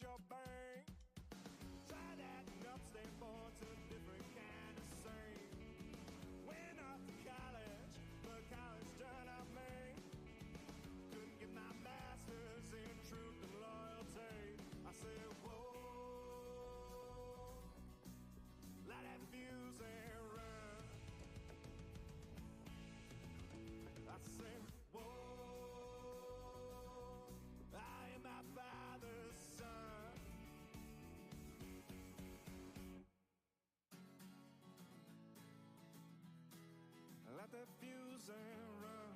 your brain. Try that and upstate boy to a different kind of sing. Went off to college, but college turned out me. Couldn't get my master's in truth and loyalty. I said, whoa, light that fuse and run. I said, whoa, I am my father's son. Light that fuse and run.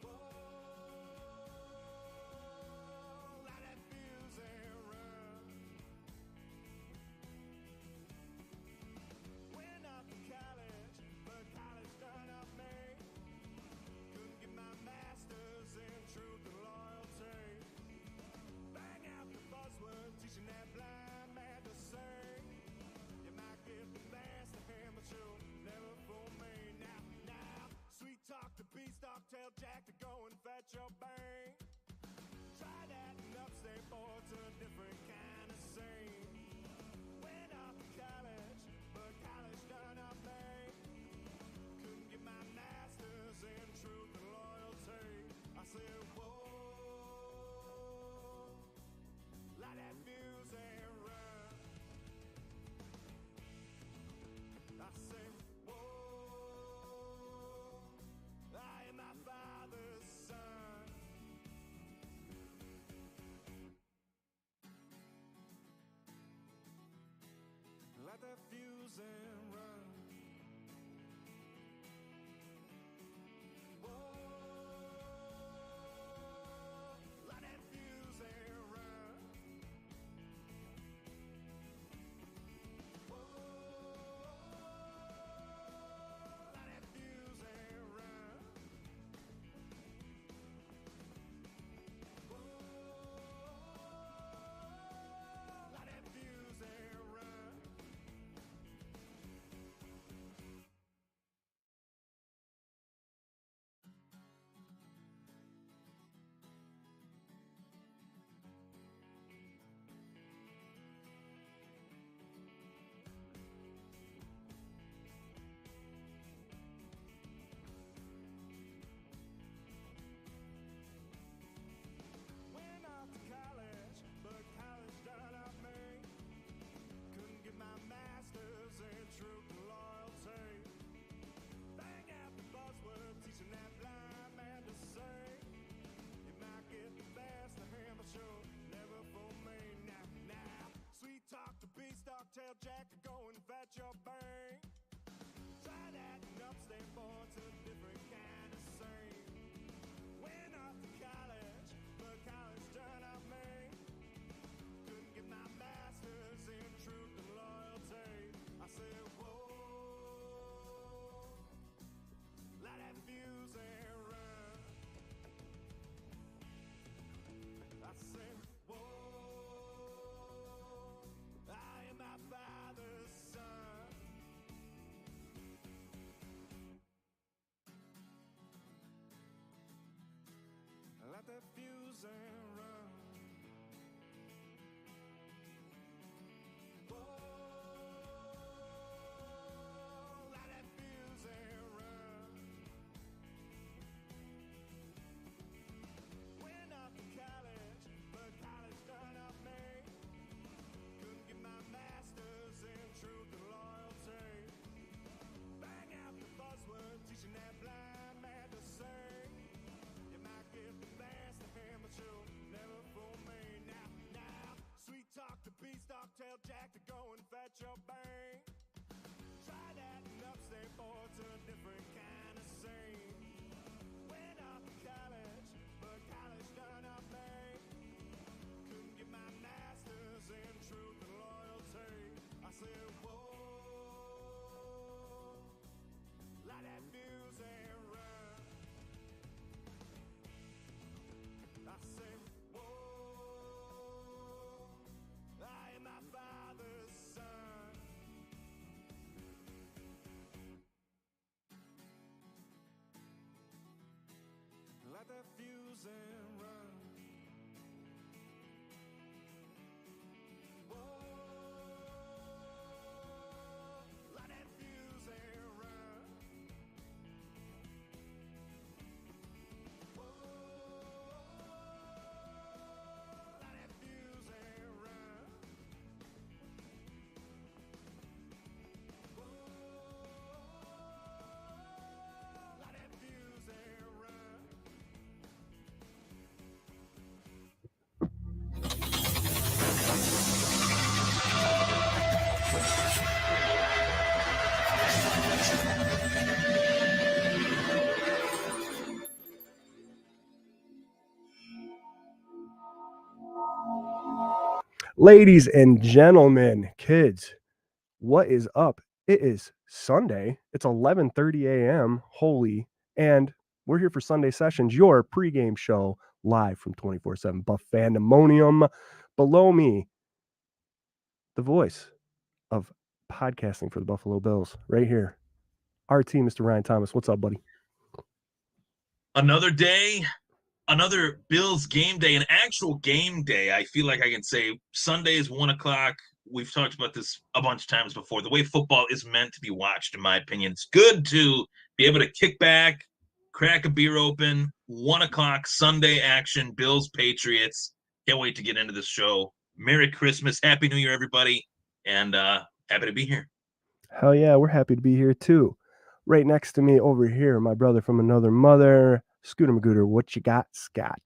Whoa, light that fuse and run. Went off to college, but college done up me. Couldn't get my master's in truth and loyalty. Bang out the buzzword, teaching that blind man to sing. You might get the best of him, but you'll never fool me. Now, sweet talk to beanstalk, tell Jack to go and fetch your bang. Try that and upstate boy to a different kind of scene. Went off to college, but college done up me. Couldn't get my master's in truth and loyalty. I said, whoa, light that fuse and run. I say, whoa, I am my father's son. Light that fuse and run. Whoa, light that fuse and run. My master's in truth and loyalty. Bang out the buzzword, teaching that blind man to sing. You might get the best of him, but you'll never fool me. Now, sweet talk to beanstalk, tell Jack to go and fetch your bang. Try that and upstate boy to a different kind of scene. Went off to college, but college turned out me. Couldn't get my master's in truth and loyalty. I said, whoa, light that fuse and run. I said, whoa, I am my father's son. Light that fuse and run. Teaching that blind man to sing. You might get the best of him, but you'll never fool me. Now, sweet talk to beanstalk, tell Jack to go and fetch your bang. Try that and upstate boy to a different kind of scene. Went off to college, but college done up me. Couldn't get my master's in truth and loyalty. I said, whoa, light that fuse and run. I say, whoa, I am my father's son. Light that fuse and run. Ladies and gentlemen, kids, what is up? It is Sunday. It's 11:30 a.m. Holy, and we're here for Sunday Sessions, your pregame show live from 24/7 Buff Fandemonium. Below me, the voice of podcasting for the Buffalo Bills, right here. RT, Mr. Ryan Thomas. What's up, buddy? Another day, another Bills game day, an actual game day. I feel like I can say Sunday is 1 o'clock. We've talked about this a bunch of times before. The way football is meant to be watched, in my opinion, it's good to be able to kick back, crack a beer open. 1 o'clock Sunday action. Bills Patriots. Can't wait to get into this show. Merry Christmas, Happy New Year, everybody, and happy to be here. Hell yeah, we're happy to be here too. Right next to me over here, my brother from another mother, Scooter Magooter. What you got, Scott?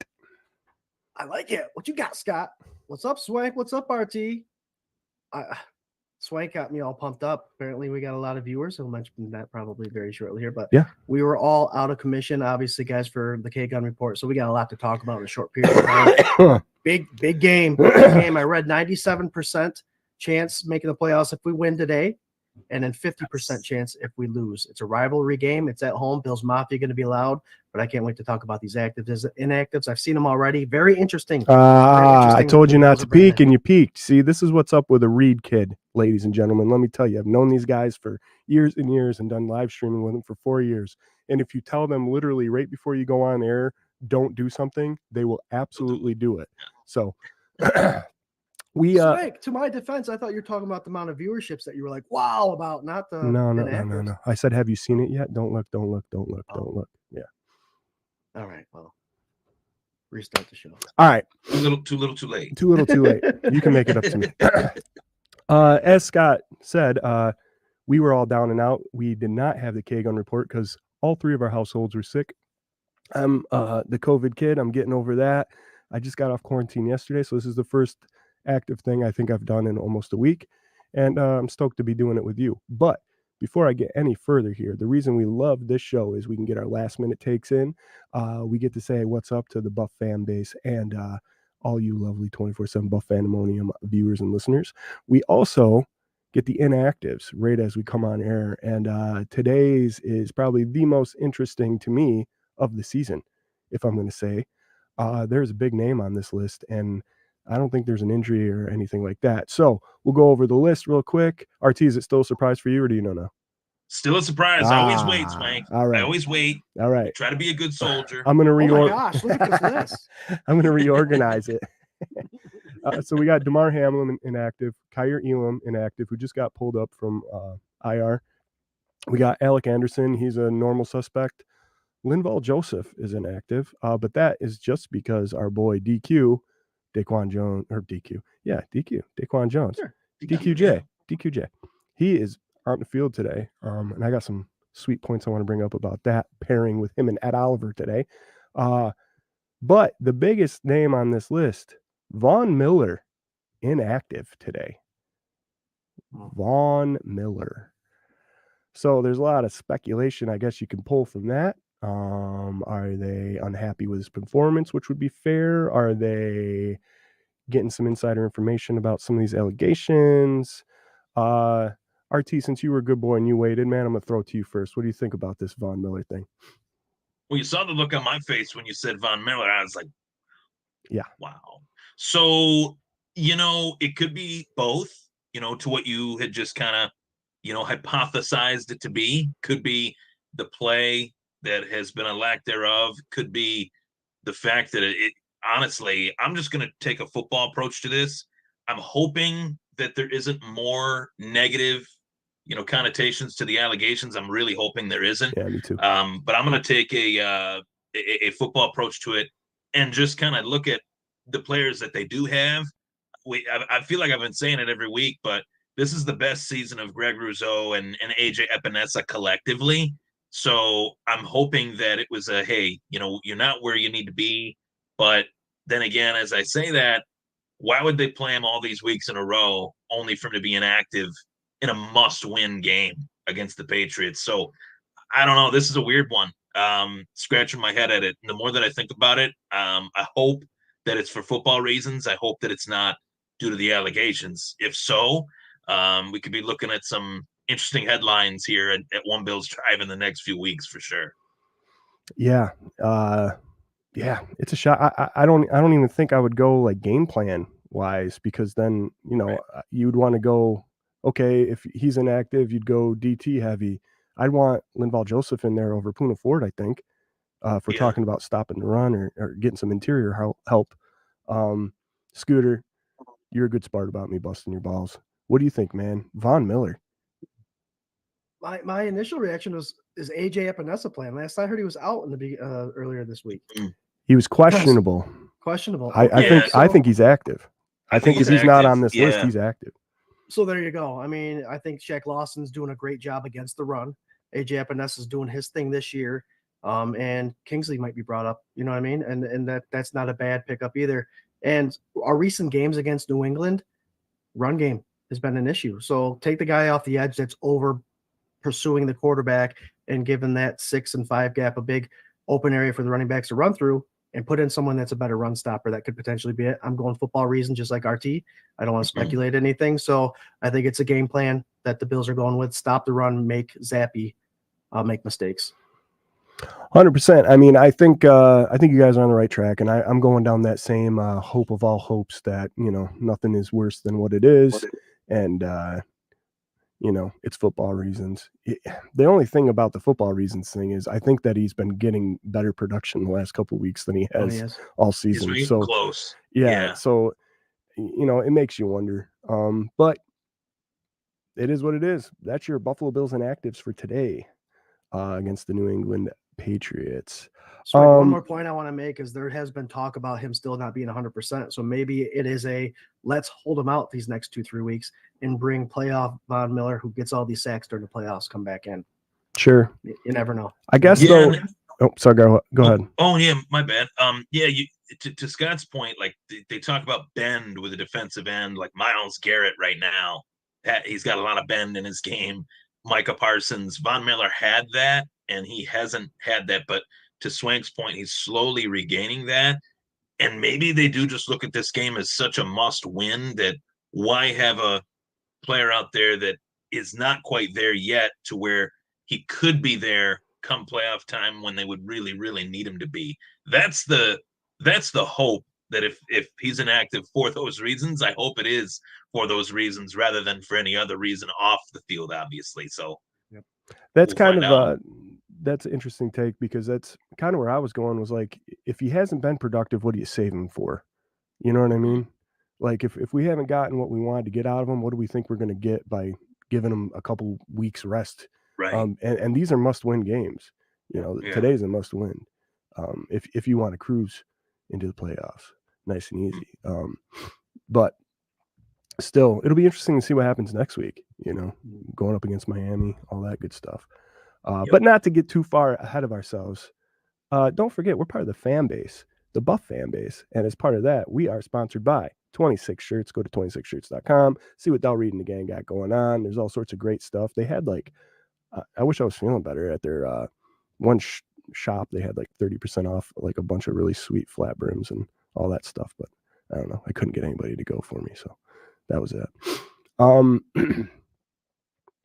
I like it. What you got, Scott? What's up, Swank? What's up, RT? Swank got me all pumped up. Apparently, we got a lot of viewers. I'll mention that probably very shortly here. But Yeah, we were all out of commission, obviously, guys, for the K-Gun report. So we got a lot to talk about in a short period of time. Big game. Big game. I read 97% chance making the playoffs if we win today, and then 50% chance if we lose. It's a rivalry game. It's at home. Bills Mafia going to be loud, but I can't wait to talk about these actives and inactives. I've seen them already. Very interesting. I told you not to peek, and you peeked. See, this is what's up with a Reed kid, ladies and gentlemen. Let me tell you, I've known these guys for years and years and done live streaming with them for 4 years. And if you tell them literally right before you go on air, don't do something, they will absolutely do it. So Swank, to my defense, I thought you were talking about the amount of viewerships that you were like, wow, about, not the no. I said, have you seen it yet? Don't look. Yeah. All right. Well, restart the show. All right. Too little, too late. Too little, too late. You can make it up to me. As Scott said, we were all down and out. We did not have the K-Gun report because all three of our households were sick. I'm the COVID kid. I'm getting over that. I just got off quarantine yesterday, so this is the first active thing I think I've done in almost a week, and I'm stoked to be doing it with you. But before I get any further here, the reason we love this show is we can get our last minute takes in. We get to say what's up to the Buff fan base and all you lovely 24/7 Buff Fandemonium viewers and listeners. We also get the inactives right as we come on air, and today's is probably the most interesting to me of the season, if I'm going to say. There's a big name on this list, and I don't think there's an injury or anything like that. So we'll go over the list real quick. RT, is it still a surprise for you, or do you know now? Still a surprise. I always wait, Swank. All right. I always wait. All right. Try to be a good soldier. I'm gonna Oh my gosh, look at this list. I'm gonna reorganize it. So we got DeMar Hamlin inactive, Kyer Elam inactive, who just got pulled up from IR. We got Alec Anderson. He's a normal suspect. Linval Joseph is inactive, but that is just because our boy Daquan Jones, Sure. DQJ. He is out in the field today, and I got some sweet points I want to bring up about that pairing with him and Ed Oliver today. But the biggest name on this list, Von Miller, inactive today. Von Miller. So there's a lot of speculation, I guess you can pull from that. Are they unhappy with his performance, which would be fair? Are they getting some insider information about some of these allegations? RT, since you were a good boy and you waited, man, I'm going to throw it to you first. What do you think about this Von Miller thing? Well, you saw the look on my face when you said Von Miller. I was like, yeah, wow. So, it could be both, to what you had just kind of, hypothesized it to be. Could be the play that has been a lack thereof. Could be the fact that it honestly, I'm just going to take a football approach to this. I'm hoping that there isn't more negative, connotations to the allegations. I'm really hoping there isn't. Yeah, me too. But I'm going to take a football approach to it and just kind of look at the players that they do have. I feel like I've been saying it every week, but this is the best season of Greg Rousseau and AJ Epinesa collectively. So I'm hoping that it was hey, you're not where you need to be. But then again, as I say that, why would they play him all these weeks in a row only for him to be inactive in a must-win game against the Patriots? So I don't know. This is a weird one. Scratching my head at it. And the more that I think about it, I hope that it's for football reasons. I hope that it's not due to the allegations? If so, we could be looking at some interesting headlines here at One Bills Drive in the next few weeks for sure. Yeah. Yeah, it's a shot. I don't even think I would go like game plan wise, because then, you'd want to go, okay, if he's inactive, you'd go DT heavy. I'd want Linval Joseph in there over Puna Ford, I think, if we're talking about stopping the run or getting some interior help. Scooter, you're a good sport about me busting your balls. What do you think, man? Von Miller. My initial reaction is AJ Epinesa playing? Last I heard he was out in the earlier this week. He was questionable. Questionable. I think he's active. I think if he's not on this list, he's active. So there you go. I mean, I think Shaq Lawson's doing a great job against the run. AJ Epinesa's doing his thing this year. And Kingsley might be brought up, you know what I mean? And that's not a bad pickup either. And our recent games against New England, run game has been an issue. So take the guy off the edge that's over pursuing the quarterback and giving that 6 and 5 gap a big open area for the running backs to run through, and put in someone that's a better run stopper. That could potentially be it. I'm going football reasons, just like RT. I don't want to speculate anything. So I think it's a game plan that the Bills are going with. Stop the run, make Zappy make mistakes. 100%. I mean, I think you guys are on the right track, and I'm going down that same hope of all hopes that, nothing is worse than what it is. And, it's football reasons. The only thing about the football reasons thing is I think that he's been getting better production the last couple of weeks than he has all season. He's really so close. Yeah. So, it makes you wonder. But it is what it is. That's your Buffalo Bills inactives for today against the New England Patriots. So one more point I want to make is there has been talk about him still not being 100%. So maybe it is let's hold him out these next 2-3 weeks and bring playoff Von Miller, who gets all these sacks during the playoffs, come back in. Sure. You never know. I guess though. Sorry, go ahead. Oh yeah, my bad. To Scott's point, like they talk about bend with a defensive end, like Myles Garrett right now. He's got a lot of bend in his game. Micah Parsons, Von Miller had that, and he hasn't had that. But to Swank's point, he's slowly regaining that. And maybe they do just look at this game as such a must win that why have a player out there that is not quite there yet to where he could be there come playoff time when they would really, really need him to be. That's the hope, that if he's inactive for those reasons, I hope it is for those reasons rather than for any other reason off the field, obviously. So that's kind of that's an interesting take, because that's kind of where I was going, was like, if he hasn't been productive, what do you save him for? You know what I mean? Like if we haven't gotten what we wanted to get out of him, what do we think we're going to get by giving him a couple weeks rest? Right. And these are must-win games. Today's a must-win. If you want to cruise into the playoffs, nice and easy. But still, it'll be interesting to see what happens next week. Going up against Miami, all that good stuff. But not to get too far ahead of ourselves. Don't forget, we're part of the fan base, the Buff fan base, and as part of that, we are sponsored by 26 Shirts. Go to 26shirts.com. See what Del Reed and the gang got going on. There's all sorts of great stuff. They had I wish I was feeling better at their one shop. They had 30% off, a bunch of really sweet flat brims and all that stuff. But I don't know. I couldn't get anybody to go for me, so that was it.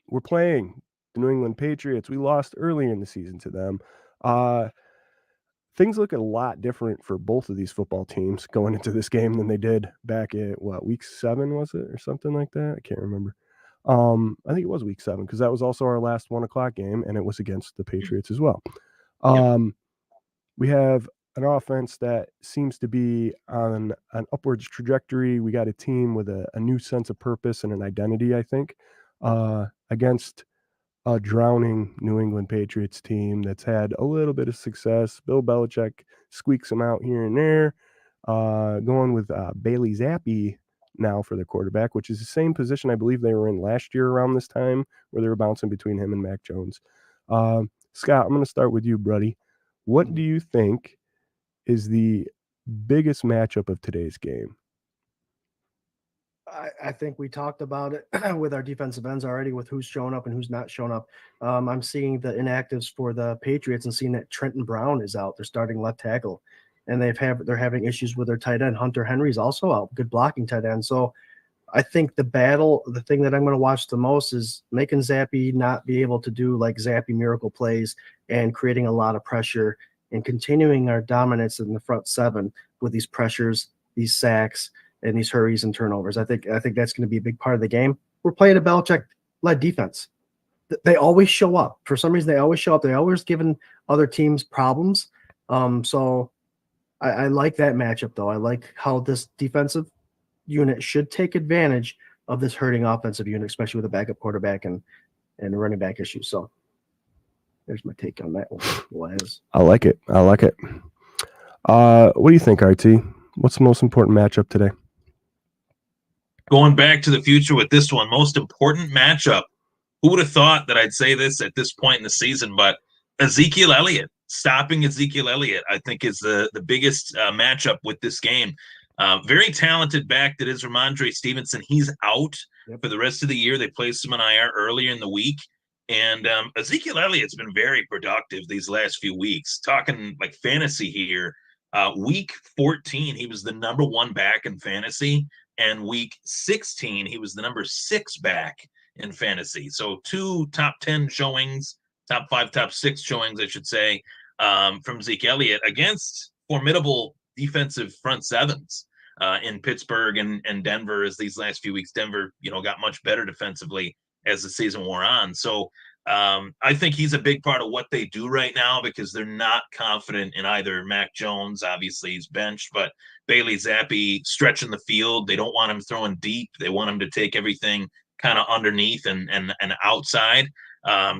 We're playing the New England Patriots. We lost earlier in the season to them. Things look a lot different for both of these football teams going into this game than they did back at week 7, was it, or something like that? I can't remember. I think it was week 7, because that was also our last 1:00 game, and it was against the Patriots as well. We have an offense that seems to be on an upwards trajectory. We got a team with a new sense of purpose and an identity, I think, against a drowning New England Patriots team that's had a little bit of success. Bill Belichick squeaks them out here and there, going with Bailey Zappi now for the quarterback, which is the same position I believe they were in last year around this time, where they were bouncing between him and Mac Jones. Scott, I'm going to start with you, buddy. What do you think is the biggest matchup of today's game? I think we talked about it with our defensive ends already, with who's showing up and who's not showing up. I'm seeing the inactives for the Patriots and seeing that Trenton Brown is out. They're starting left tackle. and they're having issues with their tight end. Hunter Henry's also out, good blocking tight end. So I think the thing that I'm going to watch the most is making Zappy not be able to do like Zappy miracle plays and creating a lot of pressure and continuing our dominance in the front seven with these pressures, these sacks, and these hurries and turnovers. I think that's going to be a big part of the game. We're playing a Belichick-led defense. They always show up. For some reason, they always show up. They're always giving other teams problems. So I like that matchup, though. I like how this defensive unit should take advantage of this hurting offensive unit, especially with a backup quarterback and running back issues. So there's my take on that one. I like it. What do you think, RT? What's the most important matchup today? Going back to the future with this one, most important matchup. Who would have thought that I'd say this at this point in the season? But Ezekiel Elliott, stopping Ezekiel Elliott, I think is the biggest matchup with this game. Very talented back that is Ramondre Stevenson. He's out for the rest of the year. They placed him on IR earlier in the week. And Ezekiel Elliott's been very productive these last few weeks. Talking like fantasy here, week 14, he was the number 1 back in fantasy. And week 16, he was the number 6 back in fantasy. So 2 top 10 showings, top 5, top 6 showings, I should say, from Zeke Elliott against formidable defensive front sevens in Pittsburgh and Denver. As these last few weeks, Denver, got much better defensively as the season wore on. So I think he's a big part of what they do right now because they're not confident in either Mac Jones. Obviously, he's benched, but Bailey Zappi stretching the field. They don't want him throwing deep. They want him to take everything kind of underneath and outside.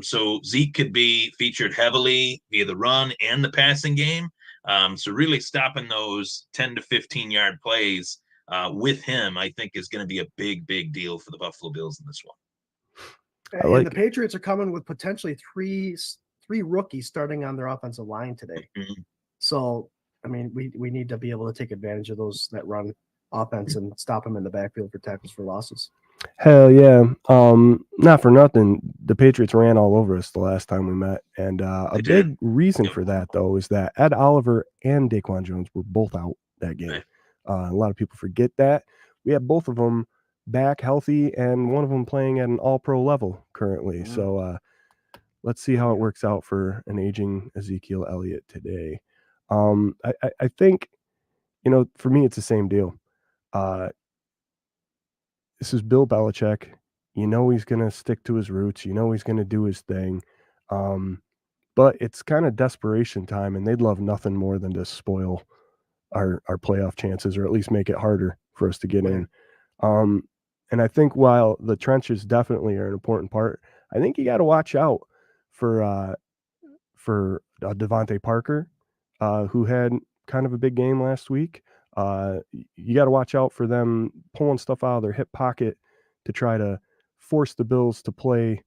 So Zeke could be featured heavily via the run and the passing game. So really stopping those 10 to 15 yard plays with him, I think is going to be a big, big deal for the Buffalo Bills in this one. And the Patriots are coming with potentially three rookies starting on their offensive line today. Mm-hmm. So, I mean, we need to be able to take advantage of that run offense and stop them in the backfield for tackles for losses. Hell yeah. Not for nothing. The Patriots ran all over us the last time we met. And a big reason for that, though, is that Ed Oliver and Daquan Jones were both out that game. A lot of people forget that. We have both of them back healthy and one of them playing at an all-pro level currently. Mm-hmm. So let's see how it works out for an aging Ezekiel Elliott today. I think, for me, it's the same deal. This is Bill Belichick. He's going to stick to his roots. He's going to do his thing. But it's kind of desperation time, and they'd love nothing more than to spoil our playoff chances, or at least make it harder for us to get in. And I think while the trenches definitely are an important part, I think you got to watch out for Devontae Parker, who had kind of a big game last week. You got to watch out for them pulling stuff out of their hip pocket to try to force the Bills to play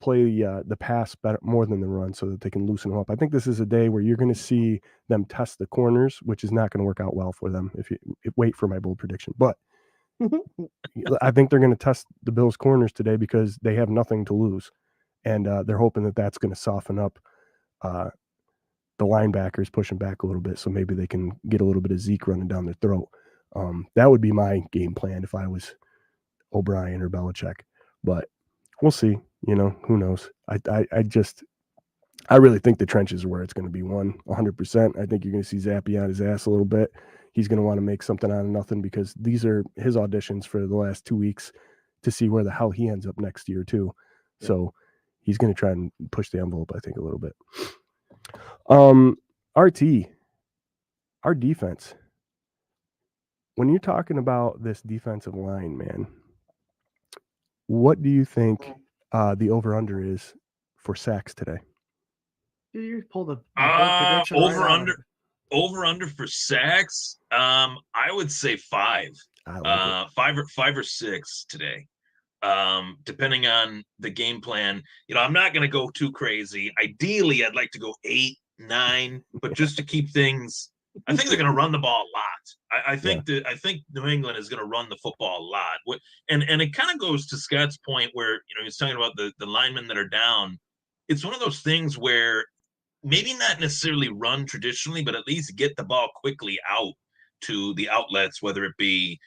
the pass better, more than the run, so that they can loosen them up. I think this is a day where you're going to see them test the corners, which is not going to work out well for them. If wait for my bold prediction, but I think they're going to test the Bills' corners today because they have nothing to lose, and they're hoping that that's going to soften up the linebackers pushing back a little bit, so maybe they can get a little bit of Zeke running down their throat. That would be my game plan if I was O'Brien or Belichick, but we'll see. Who knows? I really think the trenches are where it's going to be won 100%. I think you're going to see Zappy on his ass a little bit. He's going to want to make something out of nothing because these are his auditions for the last 2 weeks to see where the hell he ends up next year too. Yeah. So he's going to try and push the envelope, I think, a little bit. RT, our defense. When you're talking about this defensive line, man, what do you think the over-under is for sacks today? You pull the over-under for sacks. I would say 5. I like 5 or 6 today. Depending on the game plan. I'm not going to go too crazy. Ideally, I'd like to go 8, 9, but just to keep things, I think they're going to run the ball a lot. I think New England is going to run the football a lot. And it kind of goes to Scott's point where, he's talking about the linemen that are down. It's one of those things where maybe not necessarily run traditionally, but at least get the ball quickly out to the outlets, whether it be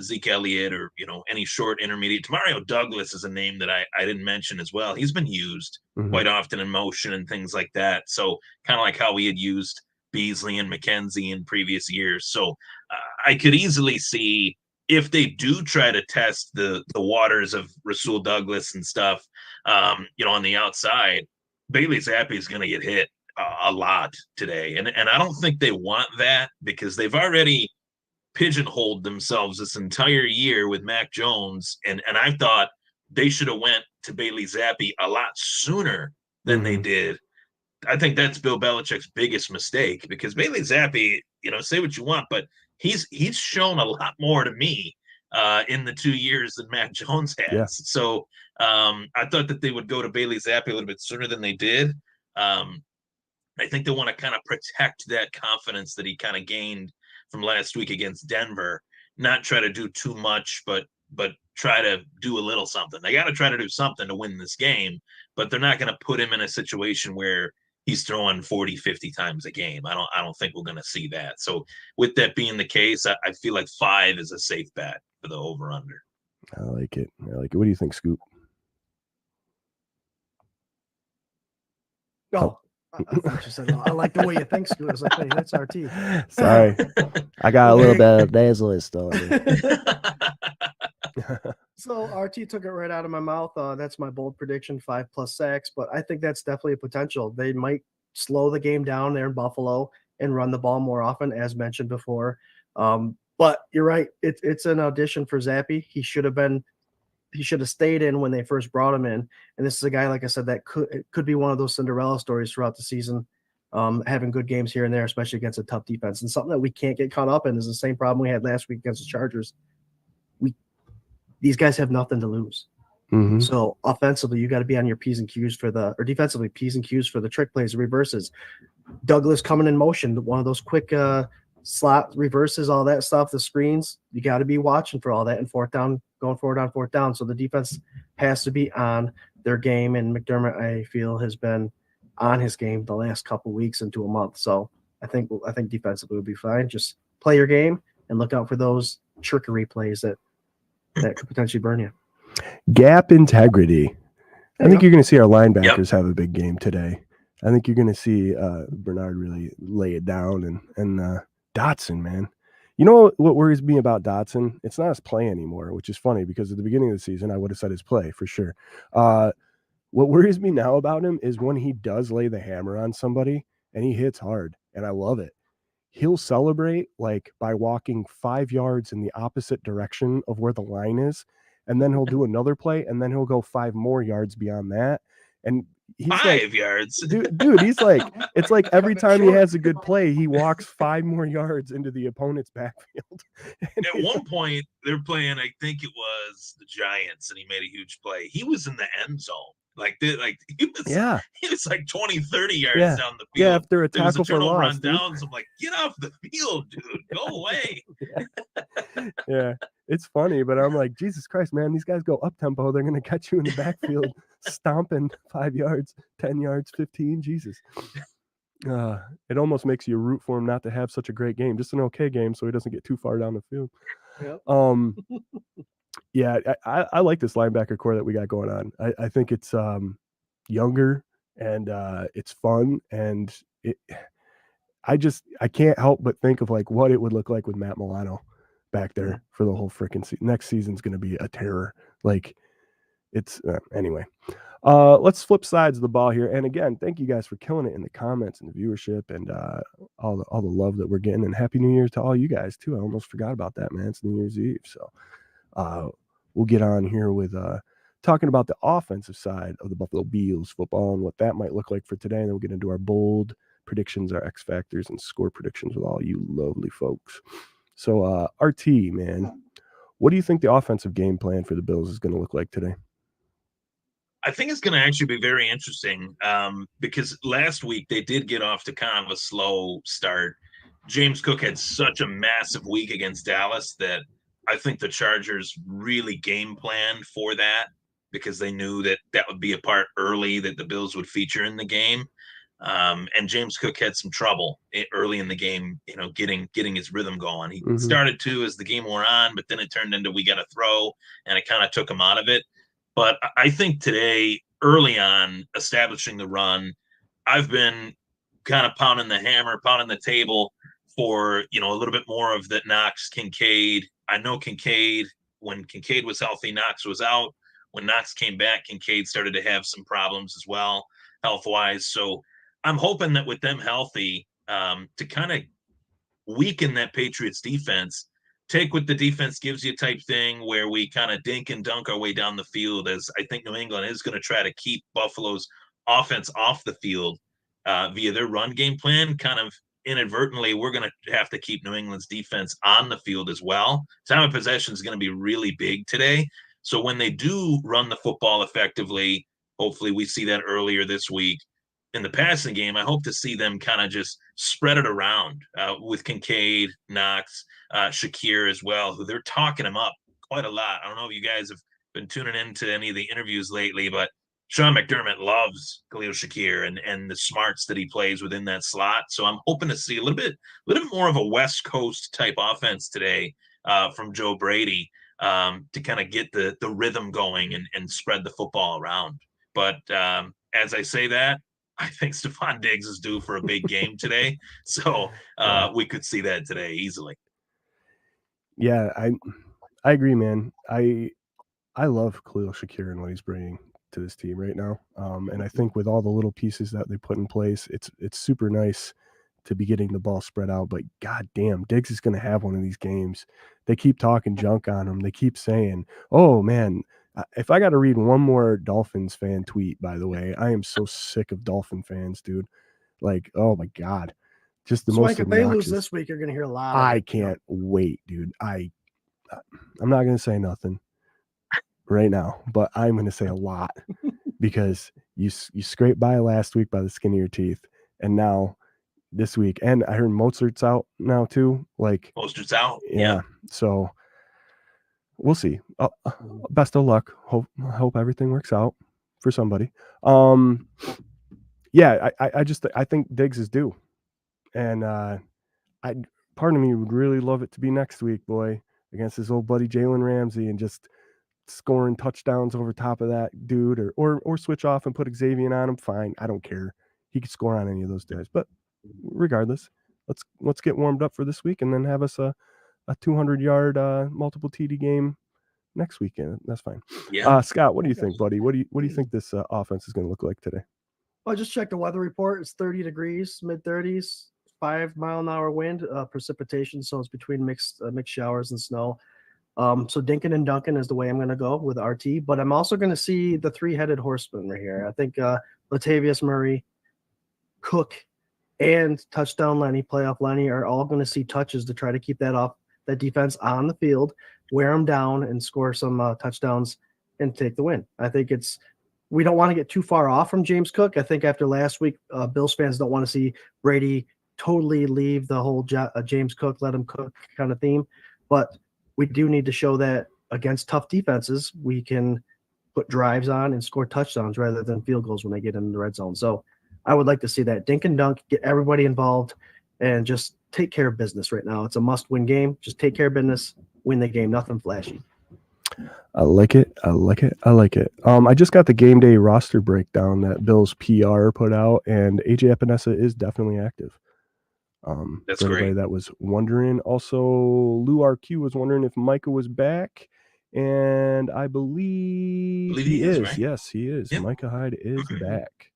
Zeke Elliott or, any short intermediate. Mario Douglas is a name that I didn't mention as well. He's been used quite often in motion and things like that. So kind of like how we had used Beasley and McKenzie in previous years. So I could easily see if they do try to test the waters of Rasul Douglas and stuff, on the outside, Bailey Zappi is going to get hit a lot today. And I don't think they want that because they've already pigeonholed themselves this entire year with Mac Jones. And I thought they should have went to Bailey Zappi a lot sooner than they did. I think that's Bill Belichick's biggest mistake because Bailey Zappi, say what you want, but he's shown a lot more to me in the 2 years than Mac Jones has. Yeah. So I thought that they would go to Bailey Zappi a little bit sooner than they did. I think they want to kind of protect that confidence that he kind of gained from last week against Denver, not try to do too much, but try to do a little something. They got to try to do something to win this game, but they're not going to put him in a situation where he's throwing 40, 50 times a game. I don't think we're going to see that. So with that being the case, I feel like 5 is a safe bet for the over-under. I like it. What do you think, Scoop? Oh, I thought you said, I like the way you think, Scoop. I was like, hey, that's RT. Sorry. I got a little bit of nasally still. So RT took it right out of my mouth. That's my bold prediction, 5+ sacks. But I think that's definitely a potential. They might slow the game down there in Buffalo and run the ball more often, as mentioned before. But you're right. It's an audition for Zappi. He should have stayed in when they first brought him in. And this is a guy, like I said, that could be one of those Cinderella stories throughout the season, having good games here and there, especially against a tough defense. And something that we can't get caught up in is the same problem we had last week against the Chargers. These guys have nothing to lose. So offensively, you got to be on your P's and Q's or defensively, P's and Q's for the trick plays, the reverses. Douglas coming in motion, one of those quick slot reverses, all that stuff, the screens. You got to be watching for all that in fourth down, going forward on fourth down. So the defense has to be on their game. And McDermott, I feel, has been on his game the last couple weeks into a month. So I think defensively will be fine. Just play your game and look out for those trickery plays that could potentially burn you. Gap integrity. I think you're going to see our linebackers have a big game today. I think you're going to see Bernard really lay it down and Dotson, man. You know what worries me about Dotson? It's not his play anymore, which is funny because at the beginning of the season, I would have said his play for sure. What worries me now about him is when he does lay the hammer on somebody and he hits hard, and I love it. He'll celebrate like by walking 5 yards in the opposite direction of where the line is, and then he'll do another play, and then he'll go 5 more yards beyond that. And he's 5 yards, dude. He's like, it's like every time he has a good play, he walks 5 more yards into the opponent's backfield. At one point, they're playing, I think it was the Giants, and he made a huge play. He was in the end zone. He was like 20, 30 yards down the field. Yeah, after a there was tackle a turnover for loss, on downs. I'm like, get off the field, dude. Go away. Yeah, it's funny, but I'm like, Jesus Christ, man, these guys go up tempo. They're going to catch you in the backfield, stomping 5 yards, 10 yards, 15. Jesus. It almost makes you root for him not to have such a great game, just an okay game, so he doesn't get too far down the field. Yep. Yeah, I like this linebacker core that we got going on. I think it's younger and it's fun, and I can't help but think of like what it would look like with Matt Milano back there for the whole freaking season. Next season's going to be a terror. Like it's anyway. Let's flip sides of the ball here. And again, thank you guys for killing it in the comments and the viewership and all the love that we're getting. And Happy New Year to all you guys too. I almost forgot about that, man. It's New Year's Eve, so. We'll get on here with talking about the offensive side of the Buffalo Bills football and what that might look like for today. And then we'll get into our bold predictions, our X factors, and score predictions with all you lovely folks. So, RT, man, what do you think the offensive game plan for the Bills is going to look like today? I think it's going to actually be very interesting because last week they did get off to kind of a slow start. James Cook had such a massive week against Dallas that I think the Chargers really game planned for that because they knew that would be a part early that the Bills would feature in the game. And James Cook had some trouble early in the game, getting his rhythm going. He Mhm. started to as the game wore on, but then it turned into we got to throw, and it kind of took him out of it. But I think today, early on, establishing the run, I've been kind of pounding the hammer, pounding the table for, a little bit more of that Knox, Kincaid. I know Kincaid, when Kincaid was healthy, Knox was out. When Knox came back, Kincaid started to have some problems as well, health-wise. So I'm hoping that with them healthy, to kind of weaken that Patriots defense, take what the defense gives you type thing where we kind of dink and dunk our way down the field, as I think New England is going to try to keep Buffalo's offense off the field via their run game plan. Kind of inadvertently, we're going to have to keep New England's defense on the field as well. Time of possession is going to be really big today. So when they do run the football effectively, hopefully we see that earlier this week. In the passing game, I hope to see them kind of just spread it around with Kincaid, Knox, Shakir as well, who they're talking him up quite a lot. I don't know if you guys have been tuning into any of the interviews lately, but Sean McDermott loves Khalil Shakir and the smarts that he plays within that slot. So I'm hoping to see a little bit more of a West Coast type offense today from Joe Brady to kind of get the rhythm going and spread the football around. But as I say that, I think Stephon Diggs is due for a big game today. So we could see that today easily. Yeah, I agree, man. I love Khalil Shakir and what he's bringing to this team right now. And I think with all the little pieces that they put in place, it's super nice to be getting the ball spread out. But god damn, Diggs is going to have one of these games. They keep talking junk on him. They keep saying, oh man, if I got to read one more Dolphins fan tweet, by the way, I am so sick of Dolphin fans, dude. Like, oh my god, just the Swank, most if they lose obnoxious. this week, you're going to hear a lot of I it. can't wait, dude. I'm not going to say nothing right now, but I'm going to say a lot because you scraped by last week by the skin of your teeth, and now this week, and I heard Mozart's out now too. Like Mozart's out. Yeah. So we'll see. Best of luck. Hope everything works out for somebody. Yeah, I think Diggs is due, and part of me would really love it to be next week, boy, against his old buddy Jalen Ramsey, and just scoring touchdowns over top of that dude, or switch off and put Xavier on him. Fine, I don't care. He could score on any of those guys, but regardless, let's get warmed up for this week, and then have us a 200-yard multiple TD game next weekend. That's fine. Yeah. Scott, what do you think, buddy? What do you think this offense is going to look like today? Well, I just checked the weather report. It's 30 degrees, mid-30s, 5-mile-an-hour wind, precipitation. So it's between mixed showers and snow. So Dinkin and Duncan is the way I'm going to go with RT. But I'm also going to see the three-headed horseman right here. I think Latavius Murray, Cook, and touchdown Lenny, playoff Lenny, are all going to see touches to try to keep that defense on the field, wear them down, and score some touchdowns and take the win. I think we don't want to get too far off from James Cook. I think after last week, Bills fans don't want to see Brady totally leave the whole James Cook, let him cook kind of theme. But we do need to show that against tough defenses, we can put drives on and score touchdowns rather than field goals when they get in the red zone. So I would like to see that. Dink and dunk, get everybody involved, and just take care of business right now. It's a must-win game. Just take care of business, win the game, nothing flashy. I like it. I just got the game day roster breakdown that Bill's PR put out, and AJ Epinesa is definitely active. That's for great. anybody that was wondering. Also, Lou RQ was wondering if Micah was back, and I believe he is. Right? Yes, he is. Yep. Micah Hyde is back.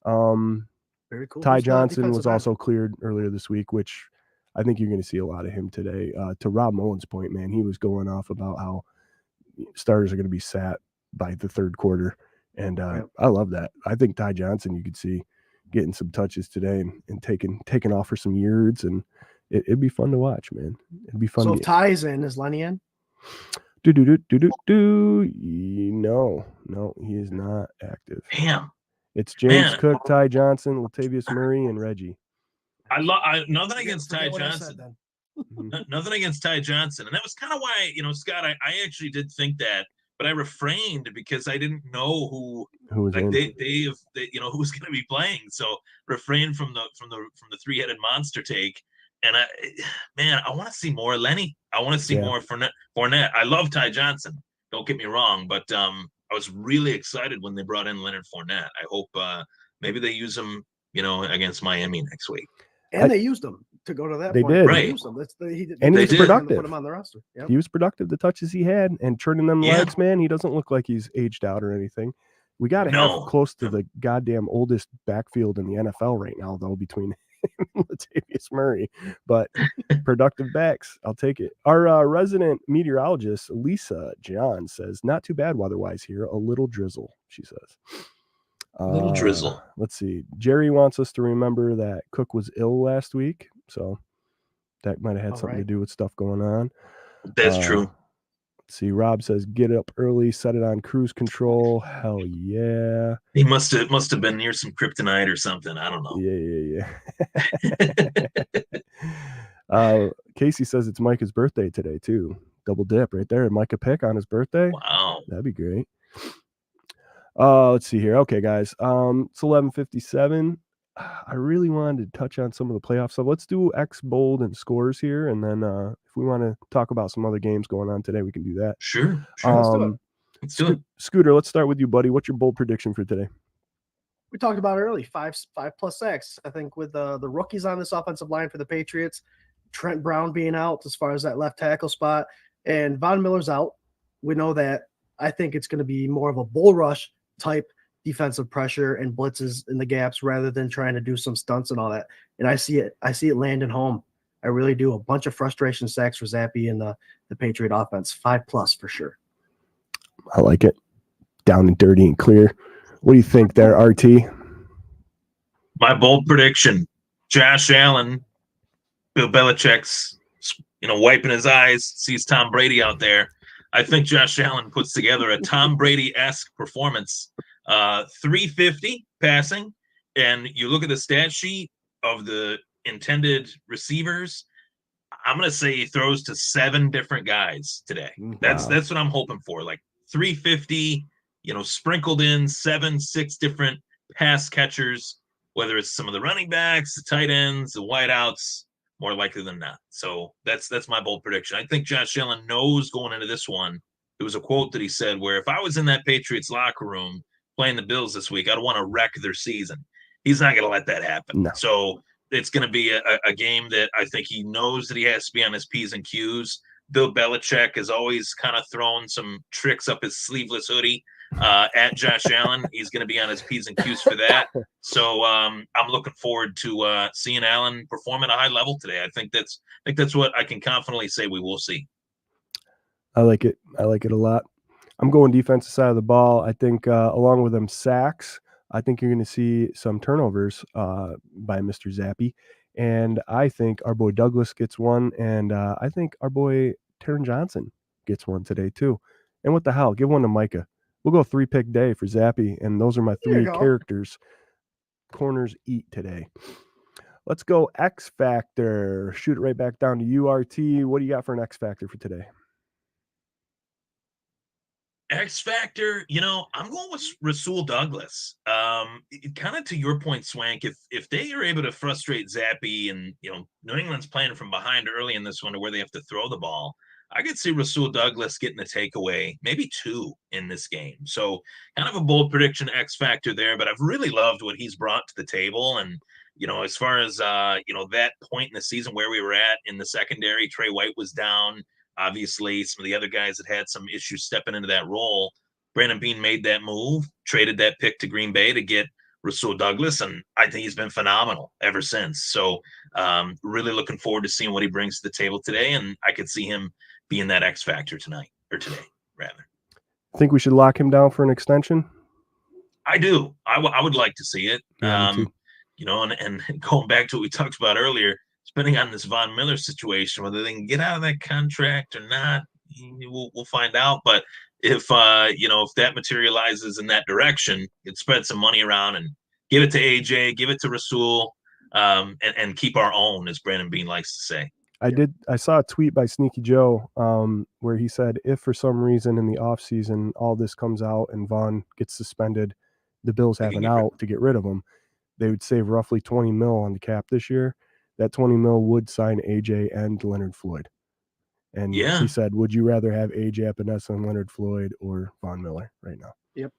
Very cool. Ty Johnson was also cleared earlier this week, which I think you're going to see a lot of him today. To Rob Mullen's point, man, he was going off about how starters are going to be sat by the third quarter, and I love that. I think Ty Johnson, you could see getting some touches today and taking off for some yards, and it'd be fun to watch, man. It'd be fun. So if Ty's in, is Lenny in? No, he is not active. Damn. It's James Cook, Ty Johnson, Latavius Murray, and Reggie. Nothing against Ty Johnson. Nothing against Ty Johnson. And that was kind of why, Scott, I actually did think that but I refrained because I didn't know who was like in? Dave, who was going to be playing. So refrain from the three-headed monster take. And I want to see more Lenny. I want to see more Fournette. I love Ty Johnson. Don't get me wrong, but I was really excited when they brought in Leonard Fournette. I hope maybe they use him, against Miami next week. And they used him to go to that they point. did. Right. He used him. And he was productive. Put him on the roster. Yep. He was productive. The touches he had and turning them legs, man. He doesn't look like he's aged out or anything. We got to have close to the goddamn oldest backfield in the NFL right now, though, between him and Latavius Murray. But productive backs, I'll take it. Our resident meteorologist, Lisa John, says, not too bad weather-wise here. A little drizzle, she says. Little drizzle. Let's see. Jerry wants us to remember that Cook was ill last week, so that might have had something to do with stuff going on. That's true. Let's see. Rob says, get up early, set it on cruise control. Hell yeah. He must have been near some kryptonite or something. I don't know. Yeah. Casey says it's Micah's birthday today, too. Double dip right there. Micah pick on his birthday. Wow. That'd be great. Let's see here. Okay, guys. It's 11:57. I really wanted to touch on some of the playoff stuff. Let's do X bold and scores here, and then if we want to talk about some other games going on today, we can do that. Sure. Let's do it. Scooter, let's start with you, buddy. What's your bold prediction for today? We talked about it early, 5+ sacks. I think with the rookies on this offensive line for the Patriots, Trent Brown being out as far as that left tackle spot, and Von Miller's out. We know that. I think it's going to be more of a bull rush type defensive pressure and blitzes in the gaps rather than trying to do some stunts and all that. And I see it landing home. I really do. A bunch of frustration sacks for Zappe and the Patriot offense. 5+ for sure. I like it. Down and dirty and clear. What do you think there, RT? My bold prediction, Josh Allen, Bill Belichick's, wiping his eyes, sees Tom Brady out there. I think Josh Allen puts together a Tom Brady-esque performance. 350 passing, and you look at the stat sheet of the intended receivers, I'm going to say he throws to 7 different guys today. Wow. That's what I'm hoping for. Like 350, sprinkled in 7-6 different pass catchers, whether it's some of the running backs, the tight ends, the wideouts, more likely than not. So that's my bold prediction. I think Josh Allen knows going into this one. There was a quote that he said where if I was in that Patriots locker room playing the Bills this week, I'd want to wreck their season. He's not going to let that happen. No. So it's going to be a game that I think he knows that he has to be on his P's and Q's. Bill Belichick has always kind of thrown some tricks up his sleeveless hoodie at Josh Allen. He's going to be on his P's and Q's for that. So I'm looking forward to seeing Allen perform at a high level today. I think that's what I can confidently say we will see. I like it. I like it a lot. I'm going defensive side of the ball. I think along with them sacks, I think you're going to see some turnovers by Mr. Zappe. And I think our boy Douglas gets one. And I think our boy Taron Johnson gets one today too. And what the hell? Give one to Micah. We'll go 3-pick day for Zappe. And those are my 3 characters. Corners eat today. Let's go X Factor. Shoot it right back down to you, RT. What do you got for an X Factor for today? X Factor, I'm going with Rasul Douglas. Kind of to your point, Swank, if they are able to frustrate Zappe and, New England's playing from behind early in this one to where they have to throw the ball, I could see Rasul Douglas getting a takeaway, maybe 2 in this game. So kind of a bold prediction X Factor there, but I've really loved what he's brought to the table. And, as far as, that point in the season where we were at in the secondary, Trey White was down. Obviously, some of the other guys that had some issues stepping into that role. Brandon Beane made that move, traded that pick to Green Bay to get Rasul Douglas, and I think he's been phenomenal ever since. So really looking forward to seeing what he brings to the table today, and I could see him being that X Factor today, rather. Think we should lock him down for an extension? I do. I would like to see it. Yeah, me too. And going back to what we talked about earlier, depending on this Von Miller situation, whether they can get out of that contract or not, we'll find out. But if that materializes in that direction, it spread some money around and give it to AJ, give it to Rasul, and keep our own, as Brandon Beane likes to say. I saw a tweet by Sneaky Joe where he said, if for some reason in the offseason all this comes out and Vaughn gets suspended, the Bills have an out to get rid of him, they would save roughly 20 mil on the cap this year. That 20 mil would sign AJ and Leonard Floyd. And he said, would you rather have AJ Epinesa and Leonard Floyd or Von Miller right now? Yep.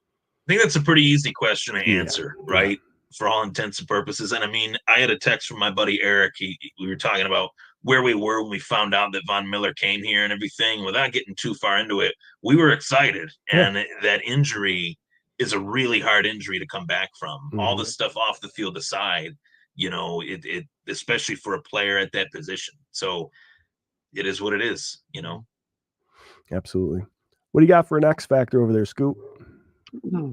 I think that's a pretty easy question to answer, right? For all intents and purposes. And I mean, I had a text from my buddy Eric. We were talking about where we were when we found out that Von Miller came here and everything. Without getting too far into it, we were excited. And that injury is a really hard injury to come back from. All the stuff off the field aside, it especially for a player at that position. So it is what it is, Absolutely. What do you got for an X factor over there, Scoop?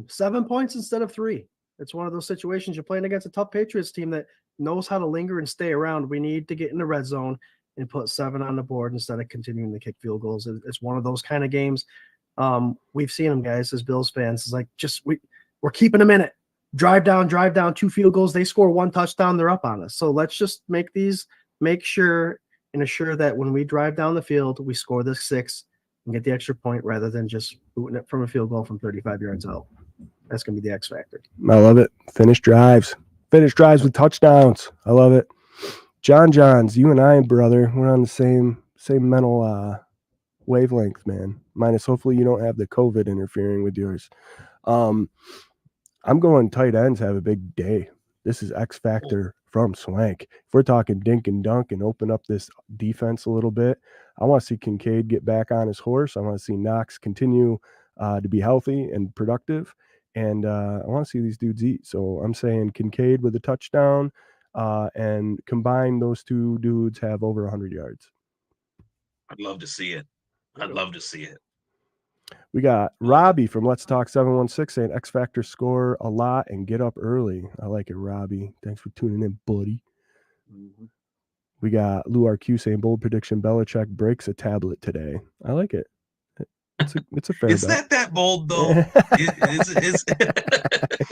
7 points instead of 3. It's one of those situations you're playing against a tough Patriots team that knows how to linger and stay around. We need to get in the red zone and put 7 on the board instead of continuing to kick field goals. It's one of those kind of games. We've seen them, guys, as Bills fans. It's like we're keeping them in it. Drive down, 2 field goals. They score 1 touchdown, they're up on us. So let's just make sure and assure that when we drive down the field, we score the 6 and get the extra point rather than just booting it from a field goal from 35 yards out. That's going to be the X factor. I love it. Finish drives with touchdowns. I love it. Johns, you and I, brother, we're on the same mental wavelength, man. Minus hopefully you don't have the COVID interfering with yours. I'm going tight ends have a big day. This is X factor from Swank. If we're talking dink and dunk and open up this defense a little bit, I want to see Kincaid get back on his horse. I want to see Knox continue to be healthy and productive. And I want to see these dudes eat. So I'm saying Kincaid with a touchdown and combined those 2 dudes have over 100 yards. I'd love to see it. We got Robbie from Let's Talk 716 saying X Factor score a lot and get up early. I like it, Robbie. Thanks for tuning in, buddy. We got Lou RQ saying bold prediction, Belichick breaks a tablet today. I like it. It's a fair Is bet. that bold though?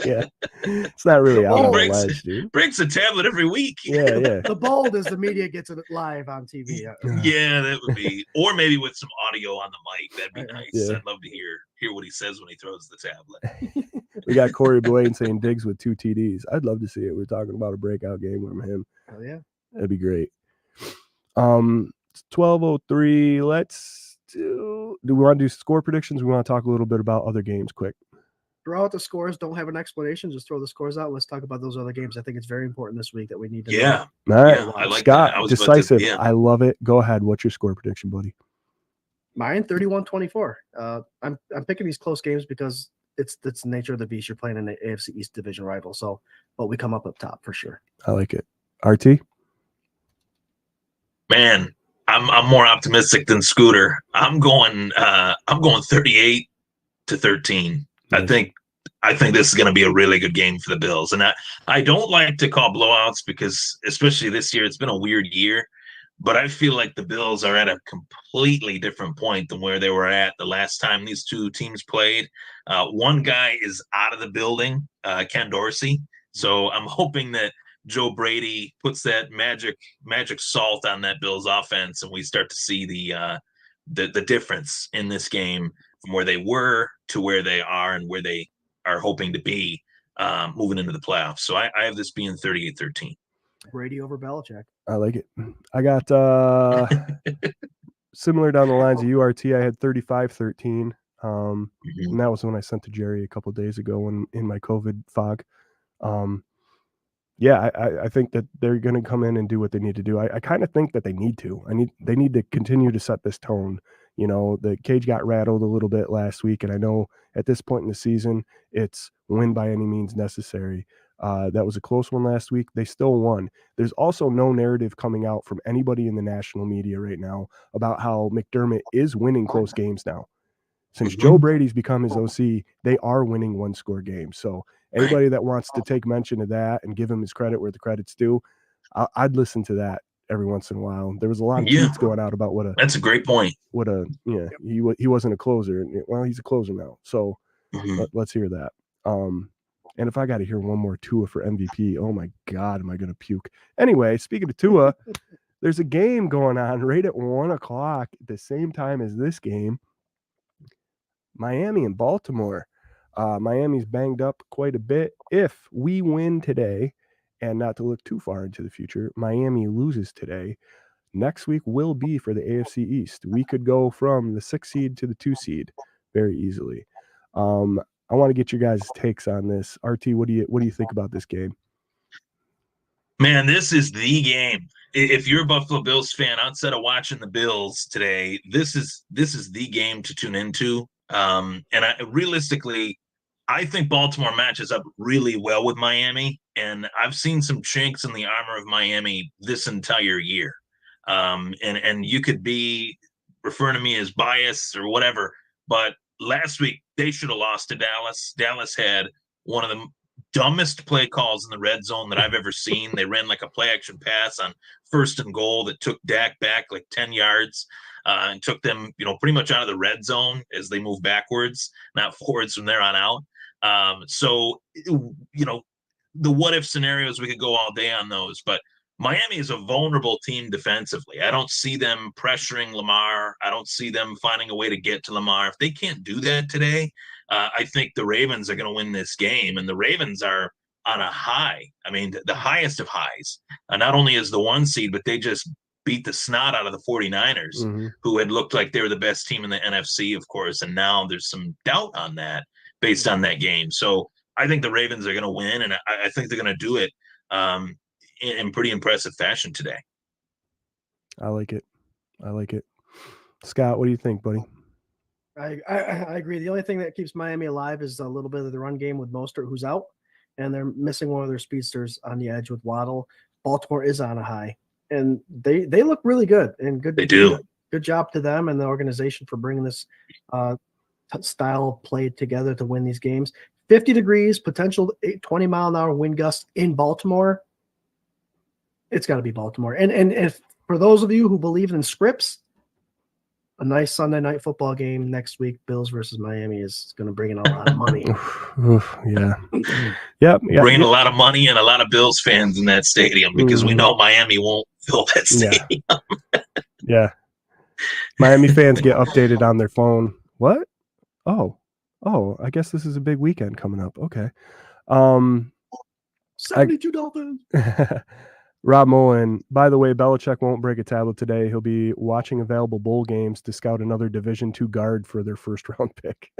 Yeah, it's not really out on the ledge, dude. Breaks a tablet every week. Yeah. The bold is the media gets it live on TV. Yeah, that would be, or maybe with some audio on the mic. That'd be nice. Yeah. I'd love to hear what he says when he throws the tablet. We got Corey Blaine saying Diggs with 2 TDs. I'd love to see it. We're talking about a breakout game from him. Hell yeah, that'd be great. It's 12:03. Let's do we want to do score predictions? We want to talk a little bit about other games quick. Throw out the scores. Don't have an explanation. Just throw the scores out. Let's talk about those other games. I think it's very important this week that we need to know. All right. Yeah, I like Scott, that. decisive. I love it. Go ahead. What's your score prediction, buddy? Mine 31-24. I'm picking these close games because it's the nature of the beast. You're playing in the AFC East division rival. So, but we come up top for sure. I like it. RT? Man, I'm more optimistic than Scooter. I'm going 38-13. Nice. I think this is going to be a really good game for the Bills. And I don't like to call blowouts because, especially this year, it's been a weird year. But I feel like the Bills are at a completely different point than where they were at the last time these 2 teams played. One guy is out of the building, Ken Dorsey. So I'm hoping that Joe Brady puts that magic salt on that Bills offense, and we start to see the difference in this game from where they were to where they are and where they are hoping to be moving into the playoffs. So I have this being 38-13. Brady over Belichick. I like it. I got similar down the lines of URT. I had 35-13. And that was when I sent to Jerry a couple of days ago in my COVID fog. Yeah, I think that they're going to come in and do what they need to do. I kind of think that they need to. They need to continue to set this tone. The cage got rattled a little bit last week, and I know at this point in the season, it's win by any means necessary. That was a close one last week. They still won. There's also no narrative coming out from anybody in the national media right now about how McDermott is winning close games now. Since Joe Brady's become his OC, they are winning 1-score games. So anybody that wants to take mention of that and give him his credit where the credit's due, I'd listen to that every once in a while. There was a lot of tweets going out about that's a great point. He wasn't a closer. Well, he's a closer now. So let's hear that. And if I got to hear one more Tua for MVP, oh my God, am I going to puke? Anyway, speaking of Tua, there's a game going on right at 1 o'clock at the same time as this game. Miami and Baltimore. Miami's banged up quite a bit. If we win today, and not to look too far into the future, Miami loses today, next week will be for the AFC East. We could go from the 6 seed to the 2 seed very easily. I want to get your guys' takes on this. RT, what do you think about this game? Man, this is the game. If you're a Buffalo Bills fan, outside of watching the Bills today, this is the game to tune into. Realistically, I think Baltimore matches up really well with Miami, and I've seen some chinks in the armor of Miami this entire year. And you could be referring to me as biased or whatever, but last week they should have lost to Dallas. Dallas had one of the dumbest play calls in the red zone that I've ever seen. They ran like a play action pass on 1st and goal that took Dak back like 10 yards and took them, pretty much out of the red zone as they move backwards, not forwards from there on out. The what if scenarios, we could go all day on those, but Miami is a vulnerable team defensively. I don't see them pressuring Lamar. I don't see them finding a way to get to Lamar. If they can't do that today, I think the Ravens are going to win this game, and the Ravens are on a high. I mean, the highest of highs. Not only is the 1 seed, but they just beat the snot out of the 49ers, who had looked like they were the best team in the NFC, of course, and now there's some doubt on that based on that game. So I think the Ravens are going to win, and I think they're going to do it in pretty impressive fashion today. I like it. Scott, what do you think, buddy? I agree. The only thing that keeps Miami alive is a little bit of the run game with Mostert, who's out, and they're missing one of their speedsters on the edge with Waddle. Baltimore is on a high, and they look really good and good. They do. Good job to them and the organization for bringing this style of play together to win these games. 50 degrees, potential 20-mile-an-hour wind gust in Baltimore. It's got to be Baltimore. And if for those of you who believe in scripts, a nice Sunday night football game next week, Bills versus Miami, is going to bring in a lot of money. Yeah. Yep. Bringing a lot of money and a lot of Bills fans in that stadium, because we know Miami won't fill that stadium. Yeah. Miami fans get updated on their phone. What? Oh, I guess this is a big weekend coming up. Okay. 72 Dolphins. Rob Mullen, by the way, Belichick won't break a tablet today. He'll be watching available bowl games to scout another Division II guard for their first-round pick.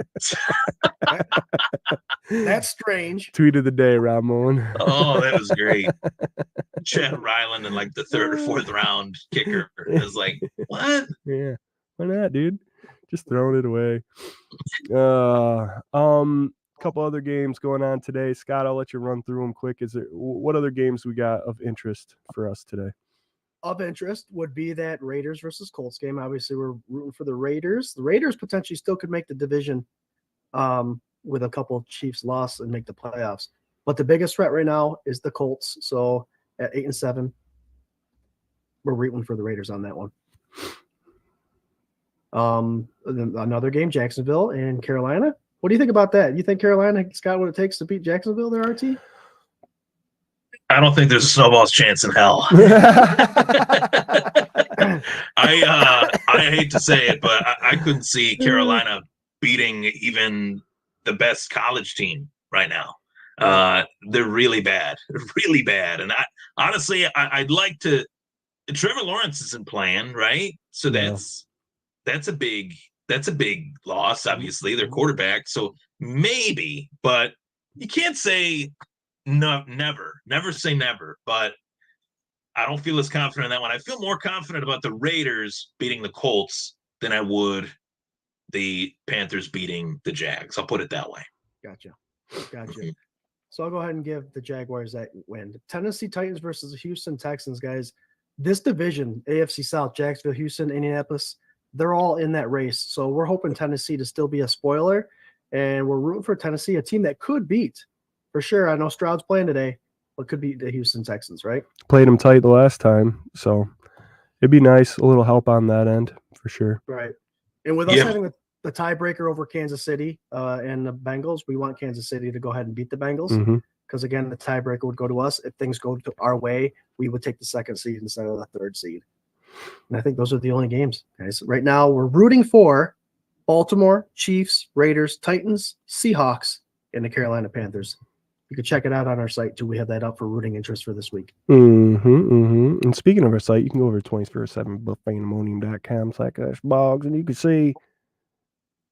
That's strange. Tweet of the day, Rob Mullen. Oh, that was great. Chad Ryland in like the 3rd or 4th round kicker is like, what? Yeah, why not, dude? Just throwing it away. Couple other games going on today. Scott, I'll let you run through them quick. What other games we got of interest for us today? Of interest would be that Raiders versus Colts game. Obviously, we're rooting for the Raiders. The Raiders potentially still could make the division with a couple of Chiefs loss and make the playoffs. But the biggest threat right now is the Colts. So at 8-7, we're rooting for the Raiders on that one. Another game, Jacksonville and Carolina. What do you think about that? You think Carolina's got what it takes to beat Jacksonville there, RT? I don't think there's a snowball's chance in hell. I hate to say it, but I couldn't see Carolina beating even the best college team right now. They're really bad, And I'd like to. Trevor Lawrence isn't playing, right? So that's a big loss. Obviously, their quarterback. So maybe, but you can't say no. Never say never. But I don't feel as confident in that one. I feel more confident about the Raiders beating the Colts than I would the Panthers beating the Jags. I'll put it that way. Gotcha. So I'll go ahead and give the Jaguars that win. The Tennessee Titans versus the Houston Texans, guys. This division, AFC South, Jacksonville, Houston, Indianapolis, they're all in that race. So we're hoping Tennessee to still be a spoiler, and we're rooting for Tennessee, a team that could beat, for sure. I know Stroud's playing today, but could beat the Houston Texans, right? Played them tight the last time, so it'd be nice, a little help on that end, for sure. Right. And with us having the tiebreaker over Kansas City and the Bengals, we want Kansas City to go ahead and beat the Bengals. because again, the tiebreaker would go to us. If things go to our way, we would take the 2nd seed instead of the 3rd seed. And I think those are the only games, guys. Right now, we're rooting for Baltimore, Chiefs, Raiders, Titans, Seahawks, and the Carolina Panthers. You can check it out on our site too. We have that up for rooting interest for this week. And speaking of our site, you can go over to 24/7 Fandemonium.com/blogs, and you can see.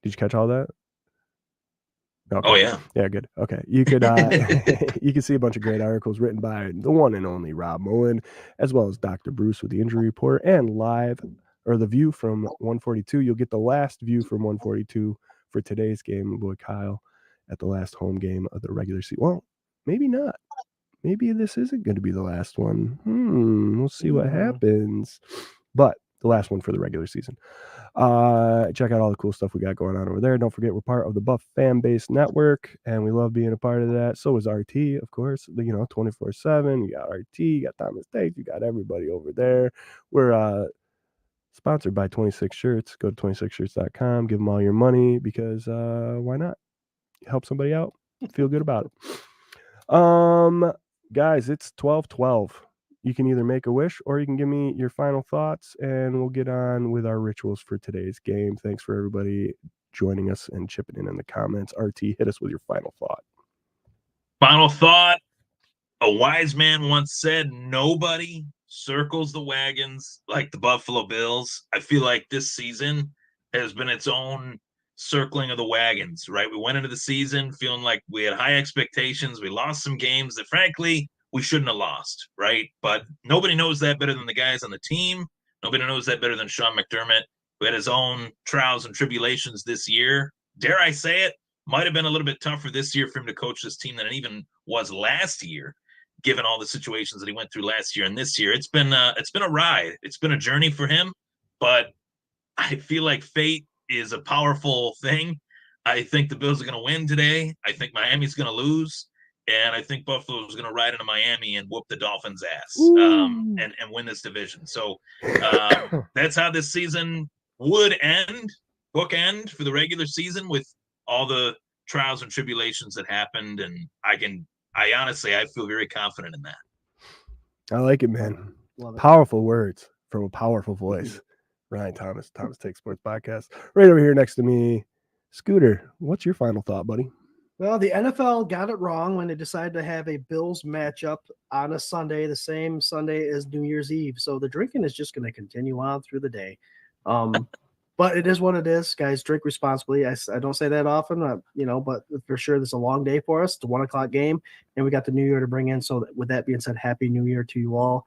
Did you catch all that? Okay. Oh yeah. Yeah, good. Okay. You could you can see a bunch of great articles written by the one and only Rob Mullen, as well as Dr. Bruce with the injury report and the view from 142. You'll get the last view from 142 for today's game, boy Kyle, at the last home game of the regular season. Well, maybe not. Maybe this isn't going to be the last one. We'll see what happens. But the last one for the regular season. Check out all the cool stuff we got going on over there. Don't forget, we're part of the Buff Fan Base Network, and we love being a part of that. So is RT, of course. 24/7. You got RT, you got Thomas Tate, you got everybody over there. We're sponsored by 26 Shirts. Go to 26shirts.com. Give them all your money because why not? Help somebody out. Feel good about it. Guys, it's 12:12. You can either make a wish or you can give me your final thoughts, and we'll get on with our rituals for today's game. Thanks for everybody joining us and chipping in the comments. RT, hit us with your final thought. Final thought. A wise man once said, nobody circles the wagons like the Buffalo Bills. I feel like this season has been its own circling of the wagons, right? We went into the season feeling like we had high expectations. We lost some games that, frankly, we shouldn't have lost, right? But nobody knows that better than the guys on the team. Nobody knows that better than Sean McDermott, who had his own trials and tribulations this year. Dare I say it, might have been a little bit tougher this year for him to coach this team than it even was last year, given all the situations that he went through last year and this year. It's been a ride. It's been a journey for him, but I feel like fate is a powerful thing. I think the Bills are going to win today. I think Miami's going to lose. And I think Buffalo is going to ride into Miami and whoop the Dolphins' ass and win this division. So that's how this season would end, bookend for the regular season with all the trials and tribulations that happened. And I honestly, I feel very confident in that. I like it, man. Love it. Powerful words from a powerful voice. Ryan Thomas Take Sports Podcast. Right over here next to me, Scooter. What's your final thought, buddy? Well, the NFL got it wrong when they decided to have a Bills matchup on a Sunday, the same Sunday as New Year's Eve. So the drinking is just going to continue on through the day. But it is what it is, guys. Drink responsibly. I don't say that often, but for sure, this is a long day for us. It's a 1:00 game, and we got the new year to bring in. So with that being said, Happy New Year to you all.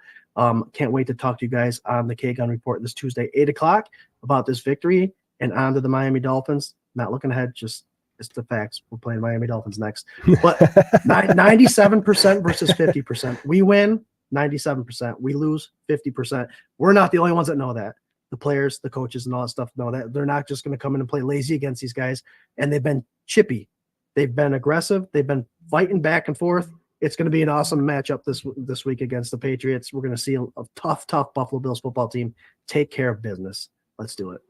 Can't wait to talk to you guys on the K-Gun Report this Tuesday, 8:00 about this victory and on to the Miami Dolphins. Not looking ahead, just it's the facts. We're playing Miami Dolphins next. But 97% versus 50%. We win 97%. We lose 50%. We're not the only ones that know that. The players, the coaches, and all that stuff know that. They're not just going to come in and play lazy against these guys. And they've been chippy. They've been aggressive. They've been fighting back and forth. It's going to be an awesome matchup this week against the Patriots. We're going to see a tough Buffalo Bills football team take care of business. Let's do it.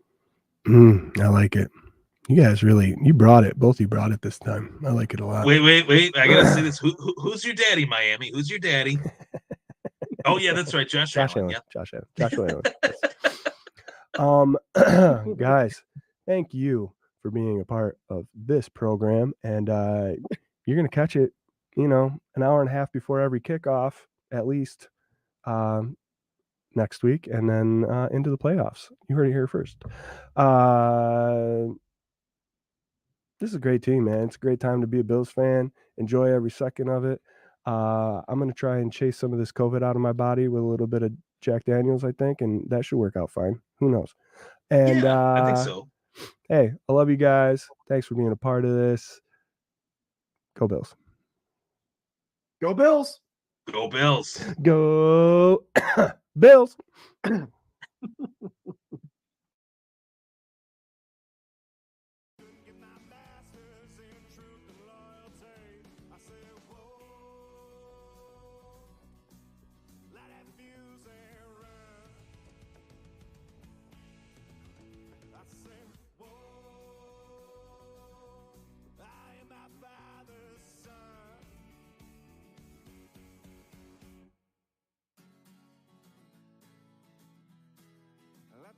I like it. You guys you brought it. Both of you brought it this time. I like it a lot. Wait. I got to see this. Who's your daddy, Miami? Who's your daddy? Oh, yeah, that's right. Josh Allen. Yeah. Josh Allen. Guys, thank you for being a part of this program. And you're going to catch it, an hour and a half before every kickoff, at least next week, and then into the playoffs. You heard it here first. This is a great team, man. It's a great time to be a Bills fan. Enjoy every second of it. I'm going to try and chase some of this COVID out of my body with a little bit of Jack Daniels, I think, and that should work out fine. Who knows? And I think so. Hey, I love you guys. Thanks for being a part of this. Go Bills. Go Bills. Go Bills. Go Bills.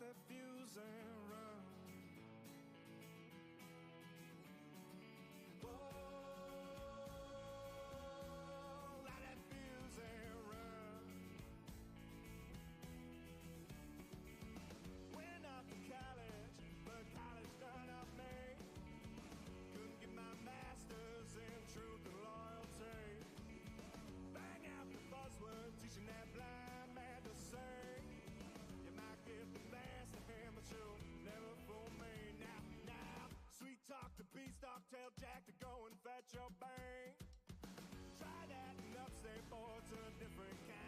that fuse and run. Whoa, light that fuse and run. Went off to college, but college done up me. Couldn't get my master's in truth and loyalty. Bang out the buzzword, teaching that blind man to say. You might get the best of him, but you'll never fool me. Now, sweet talk to beanstalk, tell Jack to go and fetch your bank. Try that and upstate boy to a different kind